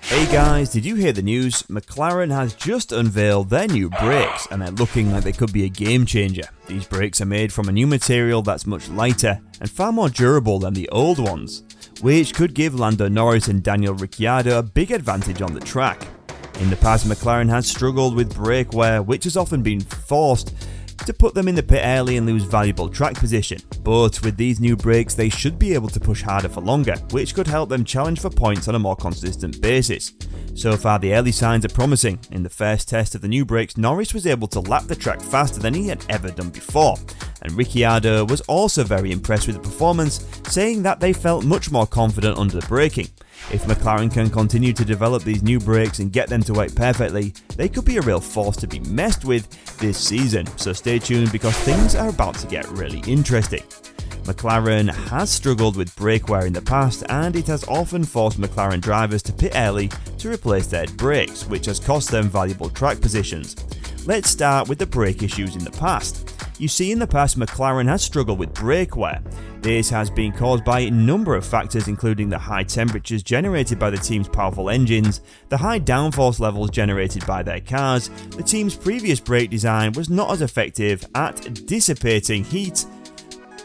Hey guys, did you hear the news? McLaren has just unveiled their new brakes and they're looking like they could be a game changer. These brakes are made from a new material that's much lighter and far more durable than the old ones, which could give Lando Norris and Daniel Ricciardo a big advantage on the track. In the past, McLaren has struggled with brake wear, which has often been forced to put them in the pit early and lose valuable track position, but with these new brakes they should be able to push harder for longer, which could help them challenge for points on a more consistent basis. So far the early signs are promising. In the first test of the new brakes, Norris was able to lap the track faster than he had ever done before, and Ricciardo was also very impressed with the performance, saying that they felt much more confident under braking. If McLaren can continue to develop these new brakes and get them to work perfectly, they could be a real force to be messed with this season, so stay tuned because things are about to get really interesting. McLaren has struggled with brake wear in the past and it has often forced McLaren drivers to pit early to replace their brakes, which has cost them valuable track positions. Let's start with the brake issues in the past. You see, in the past McLaren has struggled with brake wear. This has been caused by a number of factors, including the high temperatures generated by the team's powerful engines, the high downforce levels generated by their cars. The team's previous brake design was not as effective at dissipating heat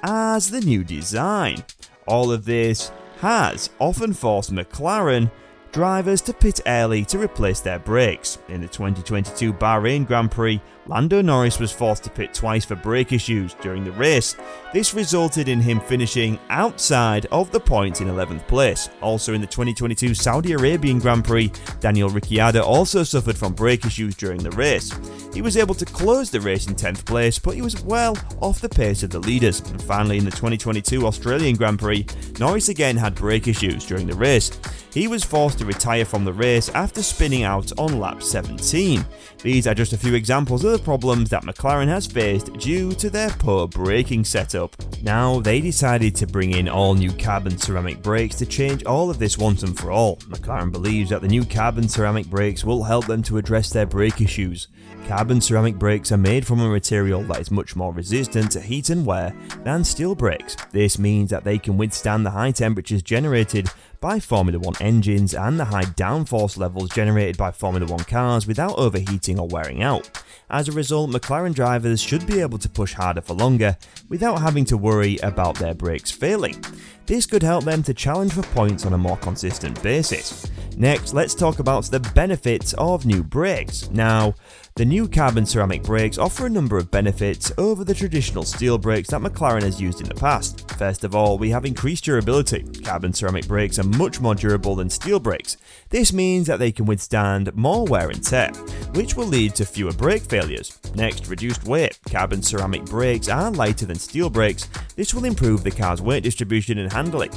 as the new design. All of this has often forced McLaren drivers to pit early to replace their brakes. In the 2022 Bahrain Grand Prix, Lando Norris was forced to pit twice for brake issues during the race. This resulted in him finishing outside of the points in 11th place. Also in the 2022 Saudi Arabian Grand Prix, Daniel Ricciardo also suffered from brake issues during the race. He was able to close the race in 10th place, but he was well off the pace of the leaders. And finally, in the 2022 Australian Grand Prix, Norris again had brake issues during the race. He was forced to retire from the race after spinning out on lap 17. These are just a few examples of the problems that McLaren has faced due to their poor braking setup. Now, they decided to bring in all new carbon ceramic brakes to change all of this once and for all. McLaren believes that the new carbon ceramic brakes will help them to address their brake issues. Carbon ceramic brakes are made from a material that is much more resistant to heat and wear than steel brakes. This means that they can withstand the high temperatures generated by Formula 1 engines and the high downforce levels generated by Formula 1 cars without overheating or wearing out. As a result, McLaren drivers should be able to push harder for longer without having to worry about their brakes failing. This could help them to challenge for points on a more consistent basis. Next, let's talk about the benefits of new brakes. Now, the new carbon ceramic brakes offer a number of benefits over the traditional steel brakes that McLaren has used in the past. First of all, we have increased durability. Carbon ceramic brakes are much more durable than steel brakes. This means that they can withstand more wear and tear, which will lead to fewer brake failures. Next, reduced weight. Carbon ceramic brakes are lighter than steel brakes. This will improve the car's weight distribution and handling.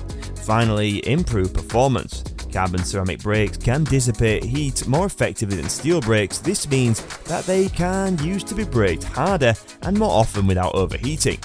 Finally, improved performance. Carbon ceramic brakes can dissipate heat more effectively than steel brakes. This means that they can use to be braked harder and more often without overheating.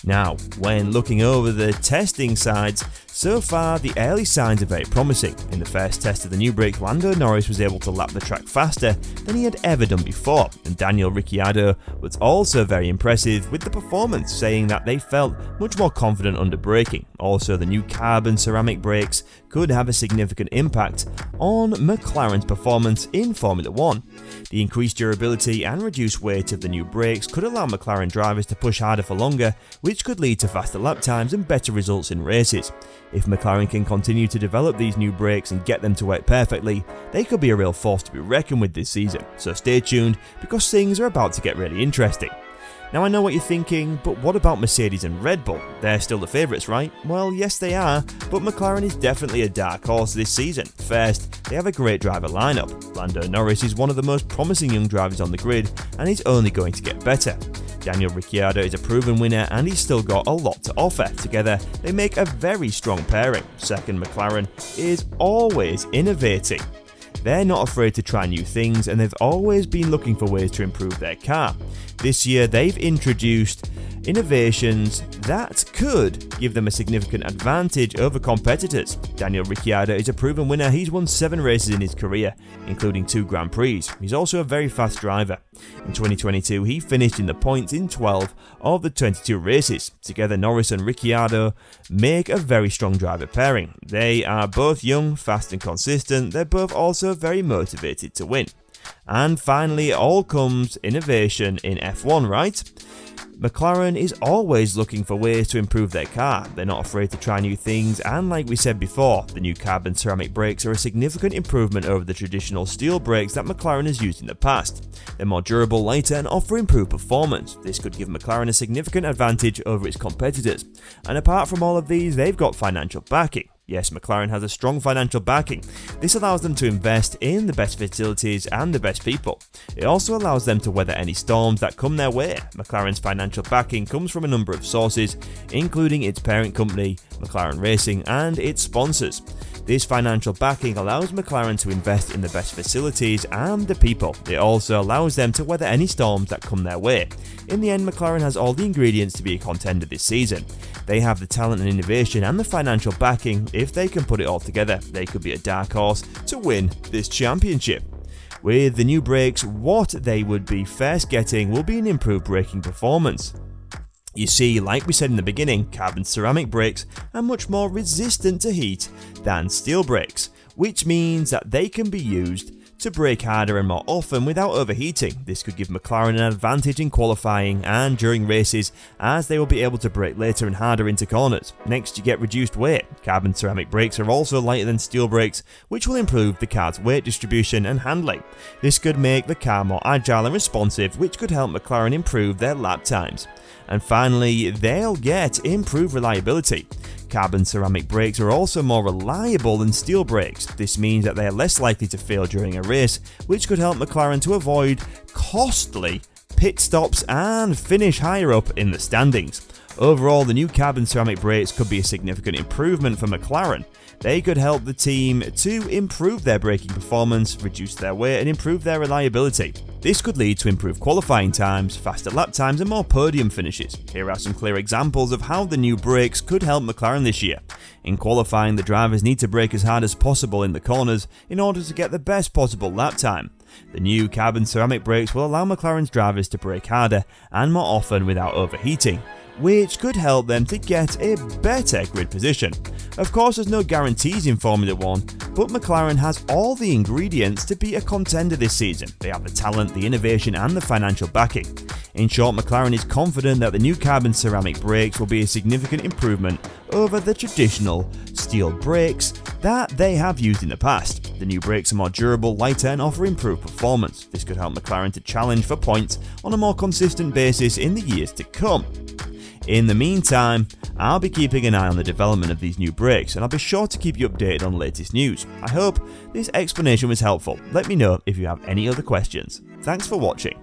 Now, when looking over the testing sides, so far the early signs are very promising. In the first test of the new brakes, Lando Norris was able to lap the track faster than he had ever done before, and Daniel Ricciardo was also very impressive with the performance, saying that they felt much more confident under braking. Also, the new carbon ceramic brakes could have a significant impact on McLaren's performance in Formula 1. The increased durability and reduced weight of the new brakes could allow McLaren drivers to push harder for longer, which could lead to faster lap times and better results in races. If McLaren can continue to develop these new brakes and get them to work perfectly, they could be a real force to be reckoned with this season, so stay tuned because things are about to get really interesting. Now, I know what you're thinking, but what about Mercedes and Red Bull? They're still the favourites, right? Well, yes they are, but McLaren is definitely a dark horse this season. First, they have a great driver lineup. Lando Norris is one of the most promising young drivers on the grid, and he's only going to get better. Daniel Ricciardo is a proven winner and he's still got a lot to offer. Together, they make a very strong pairing. Second, McLaren is always innovating. They're not afraid to try new things and they've always been looking for ways to improve their car. This year they've introduced innovations that could give them a significant advantage over competitors. Daniel Ricciardo is a proven winner. He's won 7 races in his career, including 2 Grand Prix. He's also a very fast driver. In 2022, he finished in the points in 12 of the 22 races. Together, Norris and Ricciardo make a very strong driver pairing. They are both young, fast and consistent. They're both also also very motivated to win. And finally, it all comes innovation in F1, right? McLaren is always looking for ways to improve their car. They're not afraid to try new things, and like we said before, the new carbon ceramic brakes are a significant improvement over the traditional steel brakes that McLaren has used in the past. They're more durable, lighter, and offer improved performance. This could give McLaren a significant advantage over its competitors. And apart from all of these, they've got financial backing. Yes, McLaren has a strong financial backing. This allows them to invest in the best facilities and the best people. It also allows them to weather any storms that come their way. McLaren's financial backing comes from a number of sources, including its parent company, McLaren Racing, and its sponsors. This financial backing allows McLaren to invest in the best facilities and the people. It also allows them to weather any storms that come their way. In the end, McLaren has all the ingredients to be a contender this season. They have the talent and innovation and the financial backing. If they can put it all together, they could be a dark horse to win this championship. With the new brakes, what they would be first getting will be an improved braking performance. You see, like we said in the beginning, carbon ceramic brakes are much more resistant to heat than steel brakes, which means that they can be used to brake harder and more often without overheating. This could give McLaren an advantage in qualifying and during races, as they will be able to brake later and harder into corners. Next, you get reduced weight. Carbon ceramic brakes are also lighter than steel brakes, which will improve the car's weight distribution and handling. This could make the car more agile and responsive, which could help McLaren improve their lap times. And finally, they'll get improved reliability. Carbon ceramic brakes are also more reliable than steel brakes. This means that they are less likely to fail during a race, which could help McLaren to avoid costly pit stops and finish higher up in the standings. Overall, the new carbon ceramic brakes could be a significant improvement for McLaren. They could help the team to improve their braking performance, reduce their weight, and improve their reliability. This could lead to improved qualifying times, faster lap times, and more podium finishes. Here are some clear examples of how the new brakes could help McLaren this year. In qualifying, the drivers need to brake as hard as possible in the corners in order to get the best possible lap time. The new carbon ceramic brakes will allow McLaren's drivers to brake harder and more often without overheating, which could help them to get a better grid position. Of course, there's no guarantees in Formula 1, but McLaren has all the ingredients to be a contender this season. They have the talent, the innovation, and the financial backing. In short, McLaren is confident that the new carbon ceramic brakes will be a significant improvement over the traditional steel brakes that they have used in the past. The new brakes are more durable, lighter, and offer improved performance. This could help McLaren to challenge for points on a more consistent basis in the years to come. In the meantime, I'll be keeping an eye on the development of these new brakes, and I'll be sure to keep you updated on the latest news. I hope this explanation was helpful. Let me know if you have any other questions. Thanks for watching.